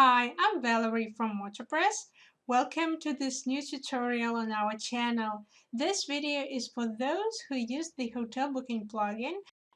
Hi, I'm Valerie from MotoPress. Welcome to this new tutorial on our channel. This video is for those who use the hotel booking plugin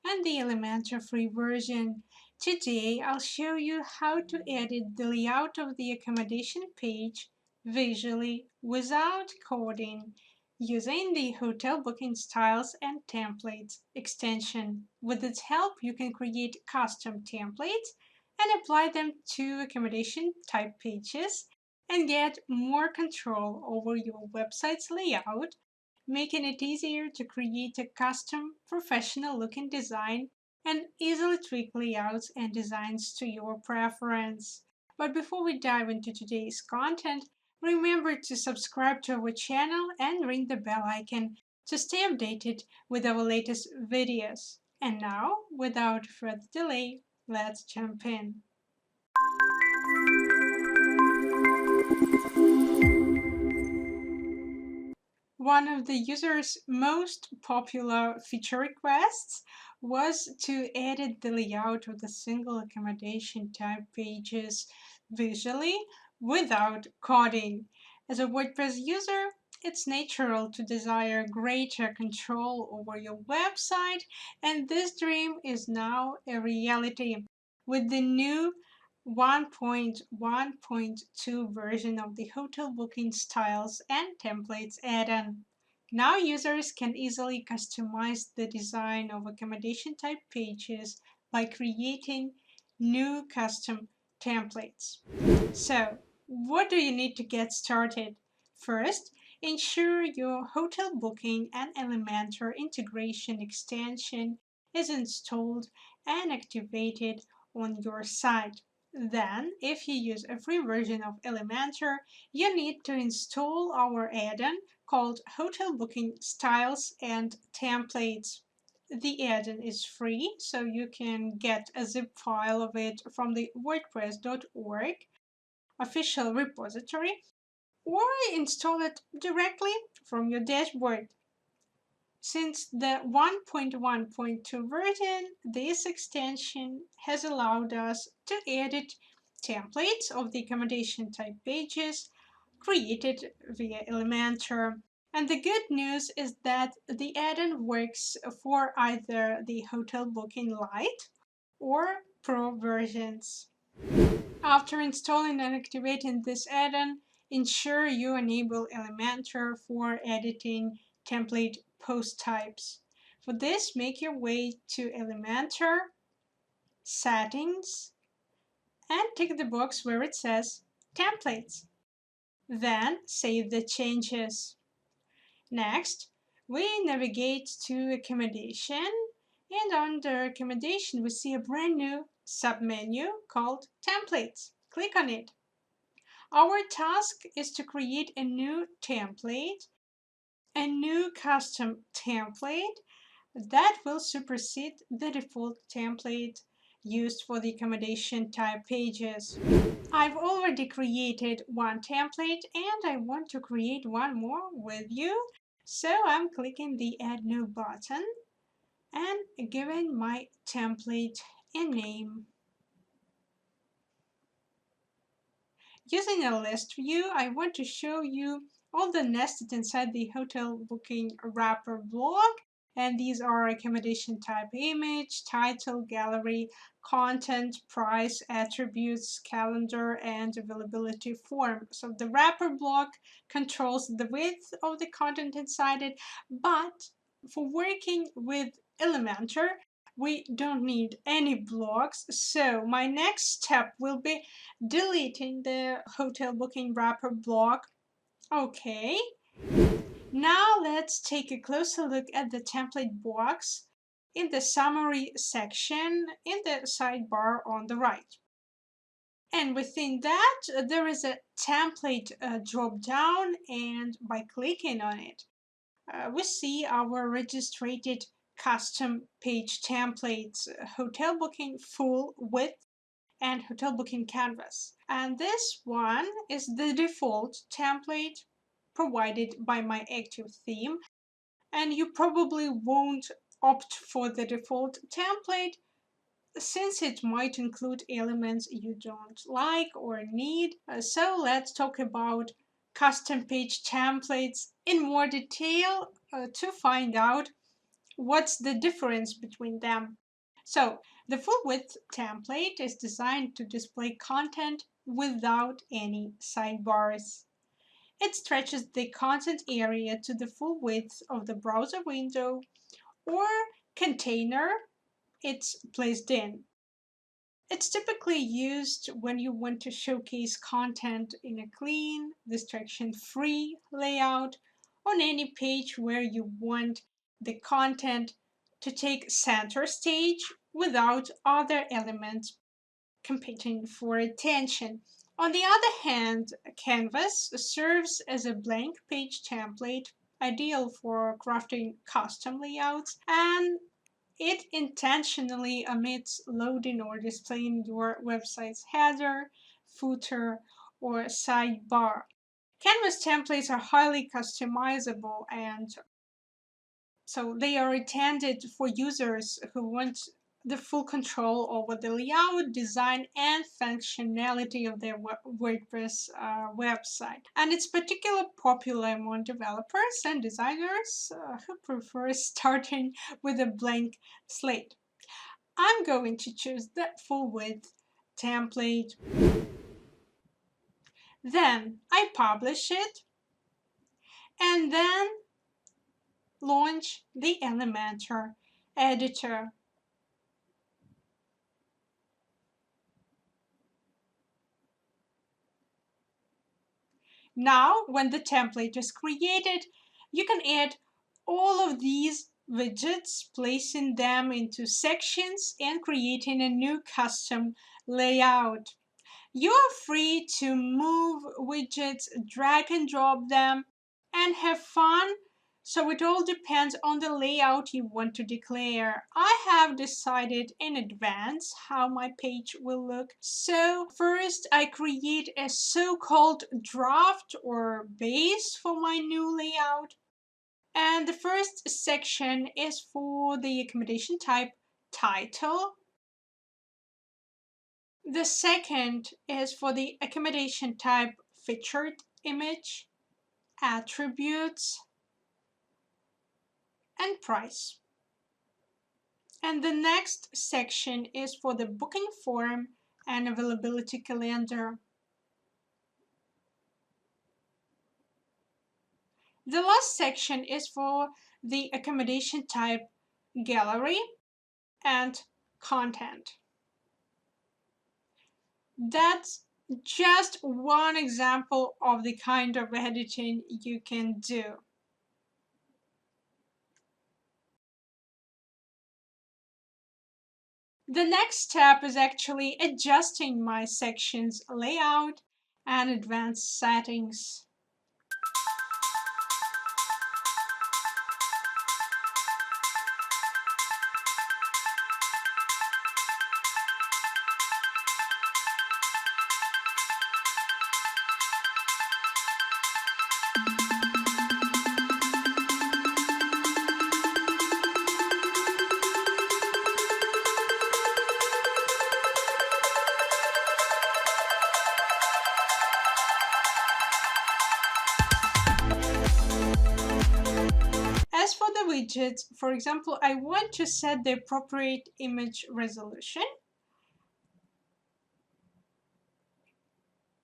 and the Elementor free version. Today, I'll show you how to edit the layout of the accommodation page visually without coding using the hotel booking styles and templates extension. With its help, you can create custom templates and apply them to accommodation type pages and get more control over your website's layout, making it easier to create a custom, professional looking design and easily tweak layouts and designs to your preference. But before we dive into today's content, remember to subscribe to our channel and ring the bell icon to stay updated with our latest videos. And now, without further delay, let's jump in. One of the users' most popular feature requests was to edit the layout of the single accommodation type pages visually without coding. As a WordPress user, it's natural to desire greater control over your website, and this dream is now a reality. With the new 1.1.2 version of the hotel booking styles and templates add-on. Now users can easily customize the design of accommodation type pages by creating new custom templates. So, what do you need to get started? First, ensure your hotel booking and Elementor integration extension is installed and activated on your site. Then, if you use a free version of Elementor, you need to install our add-on called Hotel Booking Styles and Templates. The add-on is free, so you can get a zip file of it from the WordPress.org official repository or install it directly from your dashboard. Since the 1.1.2 version, this extension has allowed us to edit templates of the accommodation type pages created via Elementor. And the good news is that the add-on works for either the Hotel Booking Lite or Pro versions. After installing and activating this add-on, ensure you enable Elementor for editing template post types. For this, make your way to Elementor, Settings, and tick the box where it says Templates. Then save the changes. Next, we navigate to Accommodation, and under Accommodation we see a brand new submenu called Templates. Click on it. Our task is to create a new template, a new custom template that will supersede the default template used for the accommodation type pages. I've already created one template and I want to create one more with you. So I'm clicking the Add New button and giving my template a name. Using a list view, I want to show you all the nested inside the hotel booking wrapper block. And these are accommodation type image, title, gallery, content, price, attributes, calendar, and availability form. So the wrapper block controls the width of the content inside it, but for working with Elementor, we don't need any blocks. So my next step will be deleting the hotel booking wrapper block. Okay. Now let's take a closer look at the template box in the summary section in the sidebar on the right. And within that, there is a template drop down, and by clicking on it, we see our registered custom page templates, hotel booking full width and hotel booking canvas. And this one is the default template provided by my active theme. And you probably won't opt for the default template since it might include elements you don't like or need. So let's talk about custom page templates in more detail to find out what's the difference between them. So the full width template is designed to display content without any sidebars. It stretches the content area to the full width of the browser window or container it's placed in. It's typically used when you want to showcase content in a clean, distraction-free layout on any page where you want the content to take center stage without other elements competing for attention. On the other hand, Canvas serves as a blank page template, ideal for crafting custom layouts, and it intentionally omits loading or displaying your website's header, footer, or sidebar. Canvas templates are highly customizable, and so they are intended for users who want the full control over the layout, design, and functionality of their WordPress website. And it's particularly popular among developers and designers who prefer starting with a blank slate. I'm going to choose the full width template. Then I publish it and then launch the Elementor editor. Now, when the template is created, you can add all of these widgets, placing them into sections and creating a new custom layout. You are free to move widgets, drag and drop them, and have fun. So it all depends on the layout you want to declare. I have decided in advance how my page will look. So first I create a so-called draft or base for my new layout. And the first section is for the accommodation type title. The second is for the accommodation type featured image, attributes, and price. And the next section is for the booking form and availability calendar. The last section is for the accommodation type gallery and content. That's just one example of the kind of editing you can do. The next step is actually adjusting my section's layout and advanced settings. As for the widgets, for example, I want to set the appropriate image resolution.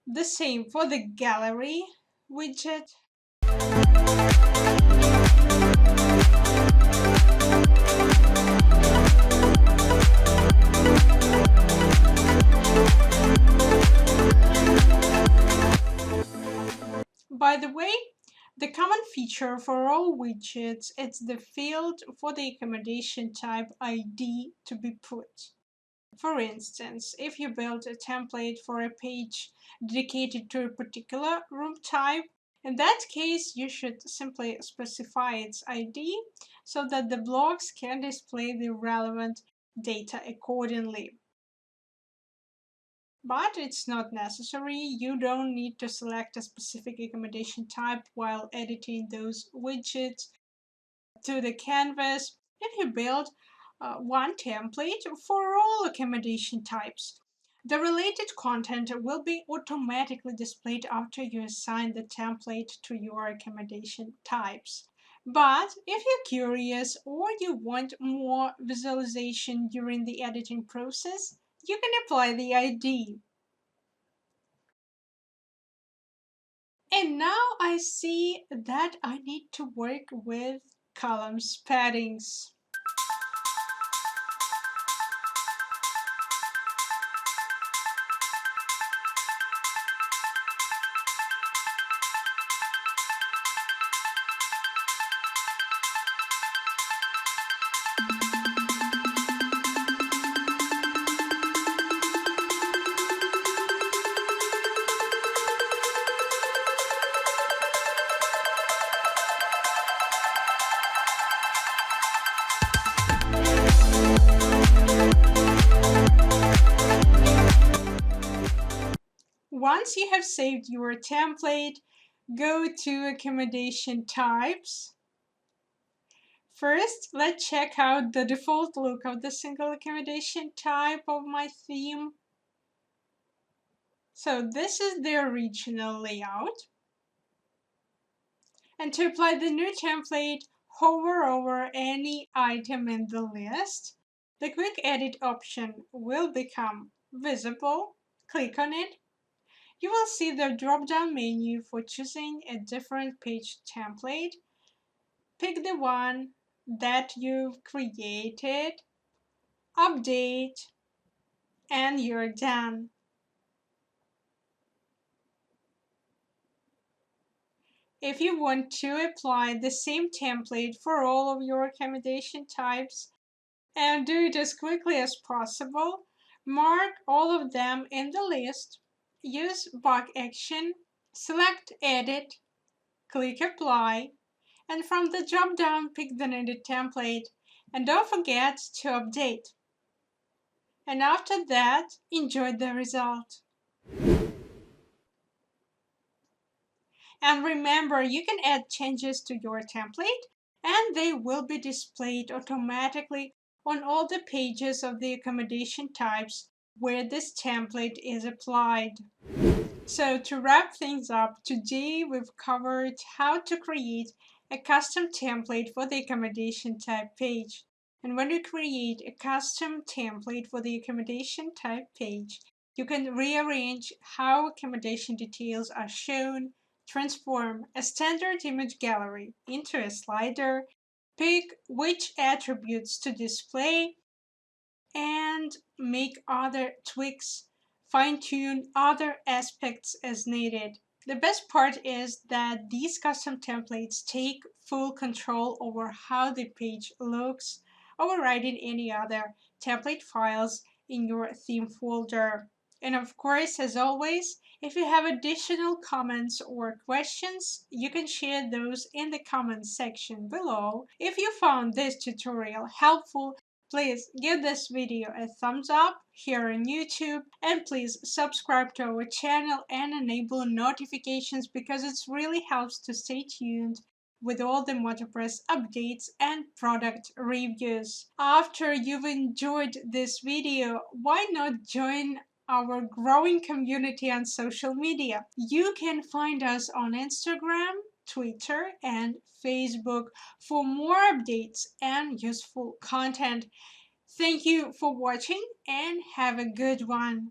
The same for the gallery widget. By the way, the common feature for all widgets is the field for the accommodation type ID to be put. For instance, if you build a template for a page dedicated to a particular room type, in that case, you should simply specify its ID so that the blocks can display the relevant data accordingly. But it's not necessary. You don't need to select a specific accommodation type while editing those widgets to the canvas. If you build one template for all accommodation types. The related content will be automatically displayed after you assign the template to your accommodation types. But if you're curious or you want more visualization during the editing process, you can apply the ID. And now I see that I need to work with columns paddings. Once you have saved your template, go to Accommodation Types. First, let's check out the default look of the single accommodation type of my theme. So this is the original layout. And to apply the new template, hover over any item in the list. The quick edit option will become visible. Click on it. You will see the drop-down menu for choosing a different page template. Pick the one that you've created, update, and you're done. If you want to apply the same template for all of your accommodation types and do it as quickly as possible, mark all of them in the list, use Bug Action, select Edit, click Apply, and from the drop-down pick the needed template, and don't forget to update. And after that, enjoy the result. And remember, you can add changes to your template and they will be displayed automatically on all the pages of the accommodation types where this template is applied. So to wrap things up, today we've covered how to create a custom template for the accommodation type page. And when you create a custom template for the accommodation type page, you can rearrange how accommodation details are shown, transform a standard image gallery into a slider, pick which attributes to display, and make other tweaks, fine-tune other aspects as needed. The best part is that these custom templates take full control over how the page looks, overriding any other template files in your theme folder. And of course, as always, if you have additional comments or questions, you can share those in the comments section below. If you found this tutorial helpful, please give this video a thumbs up here on YouTube and please subscribe to our channel and enable notifications because it really helps to stay tuned with all the MotoPress updates and product reviews. After you've enjoyed this video, why not join our growing community on social media? You can find us on Instagram, Twitter, and Facebook for more updates and useful content. Thank you for watching and have a good one.